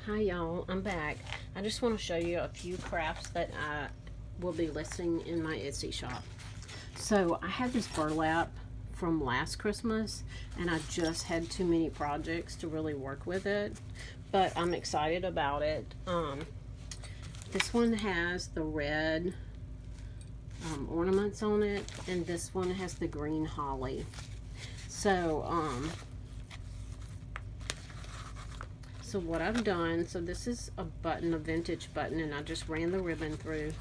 Hi y'all, I'm back. I just want to show you a few crafts that I will be listing in my Etsy shop. So I had this burlap from last Christmas and I just had too many projects to really work with it, but I'm excited about it. This one has the red ornaments on it, and this one has the green holly. So what I've done, so this is a button, a vintage button, and I just ran the ribbon through,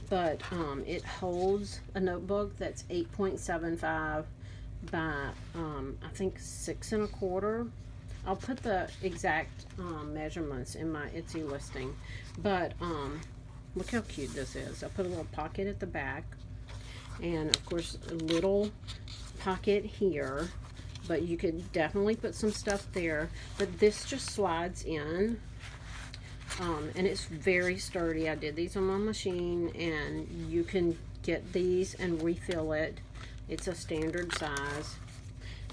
but it holds a notebook that's 8.75 by I think 6 1/4. I'll put the exact measurements in my Etsy listing, but look how cute this is. I put a little pocket at the back, and of course a little pocket here, but you could definitely put some stuff there. But this just slides in, and it's very sturdy. I did these on my machine, and you can get these and refill it. It's a standard size,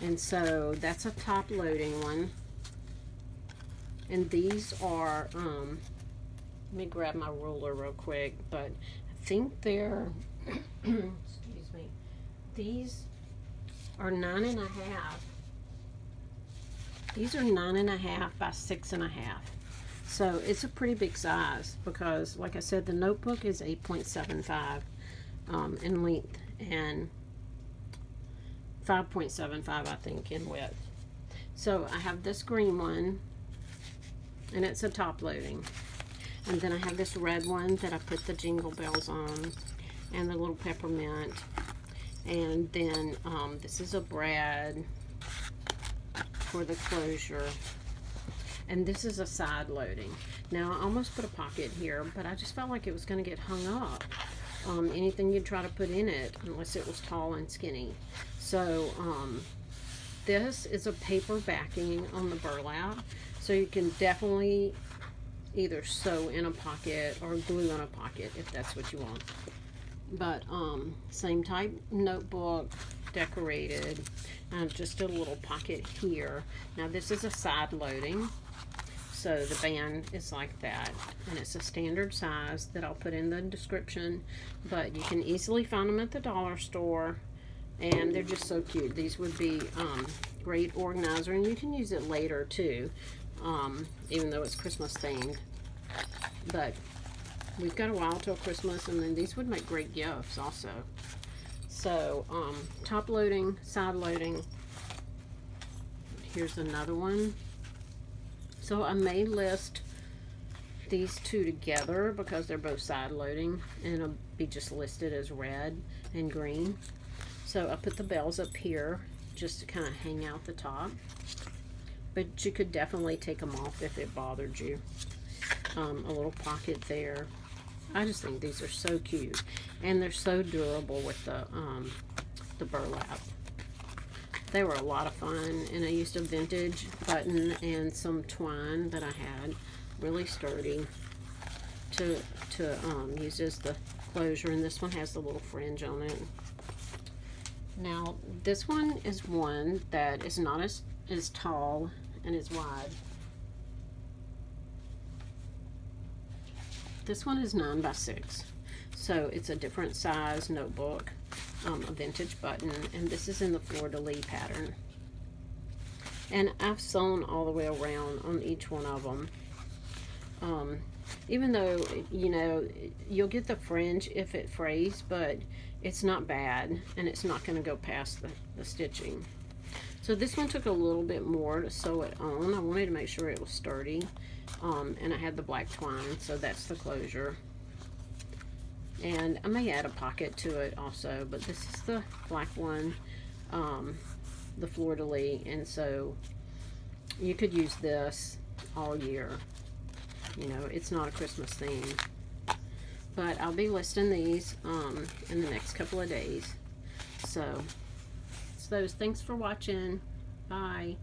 and so that's a top loading one. And these are let me grab my ruler real quick, but I think they're excuse me, these are 9.5. These are 9.5 by 6.5. So it's a pretty big size because, like I said, the notebook is 8.75 in length and 5.75, I think, in width. So I have this green one, and it's a top loading. And then I have this red one that I put the jingle bells on and the little peppermint. And then this is a brad for the closure, and this is a side loading. Now I almost put a pocket here, but I just felt like it was going to get hung up. Anything you'd try to put in it, unless it was tall and skinny. So this is a paper backing on the burlap, so you can definitely either sew in a pocket or glue in a pocket if that's what you want. But same type notebook, decorated. I have just a little pocket here. Now this is a side loading, so the band is like that, and it's a standard size that I'll put in the description, but you can easily find them at the dollar store, and they're just so cute. These would be great organizer, and you can use it later too, even though it's Christmas themed. But we've got a while till Christmas, and then these would make great gifts also. So top loading, side loading. Here's another one. So I may list these two together because they're both side loading, and it'll be just listed as red and green. So I put the bells up here just to kind of hang out the top, but you could definitely take them off if it bothered you. A little pocket there. I just think these are so cute, and they're so durable with the burlap. They were a lot of fun, and I used a vintage button and some twine that I had, really sturdy, to use as the closure. And this one has the little fringe on it. Now this one is one that is not as tall and as wide. This one is 9 by 6, so it's a different size notebook, a vintage button, and this is in the fleur-de-lis pattern. And I've sewn all the way around on each one of them. Even though, you know, you'll get the fringe if it frays, but it's not bad, and it's not going to go past the stitching. So this one took a little bit more to sew it on. I wanted to make sure it was sturdy. And I had the black twine, so that's the closure. And I may add a pocket to it also, but this is the black one, the fleur-de-lis, and so you could use this all year. You know, it's not a Christmas theme. But I'll be listing these in the next couple of days. So, it's those. Thanks for watching. Bye.